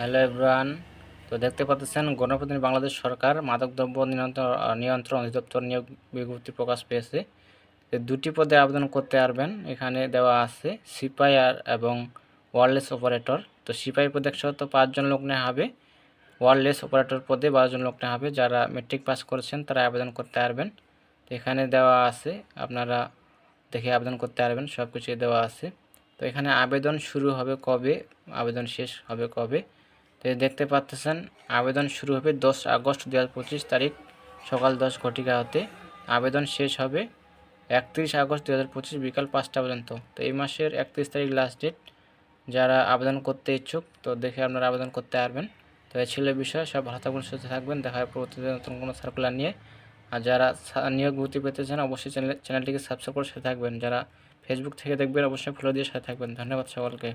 Hello everyone. তো দেখতে পাচ্ছেন গণপ্রজাতন্ত্রী বাংলাদেশ সরকার মাদকদ্রব্য নিয়ন্ত্রণ অধিদপ্তর নিয়োগ বিজ্ঞপ্তি প্রকাশ পেয়েছে। দুটি পদে আবেদন করতে পারবেন। এখানে দেওয়া আছে সিপাই এবং ওয়্যারলেস অপারেটর। তো সিপাই পদে 105 জন লোক নেওয়া হবে, ওয়্যারলেস অপারেটর পদে 12 জন লোক নেওয়া হবে। যারা মেট্রিক পাস করেছেন তারা আবেদন করতে পারবেন। তো এখানে দেওয়া আছে, আপনারা দেখে আবেদন করতে পারবেন, সব কিছুই দেওয়া আছে। তো এখানে আবেদন শুরু হবে কবে, আবেদন শেষ হবে কবে, তো দেখতে পাচ্ছেন আবেদন শুরু হবে 10 আগস্ট 2025 তারিখ সকাল 10 ঘটিকা হতে। আবেদন শেষ হবে 31 আগস্ট 2025 বিকাল 5টা পর্যন্ত। তো এই মাসের 31 তারিখ লাস্ট ডেট। যারা আবেদন করতে ইচ্ছুক তো দেখে আপনারা আবেদন করতে পারবেন। তো এই ছিল বিষয়। সব ভালো থাকবেন, সুস্থ থাকবেন। দেখা হয় পরবর্তীতে নতুন কোনো সার্কুলার নিয়ে। আর যারা নিয়োগ ভর্তি পেতে চান অবশ্যই চ্যানেলটিকে সাবস্ক্রাইব করে সাথে থাকবেন। যারা ফেসবুক থেকে দেখবেন অবশ্যই ফলো দিয়ে সাথে থাকবেন। ধন্যবাদ সকলকে।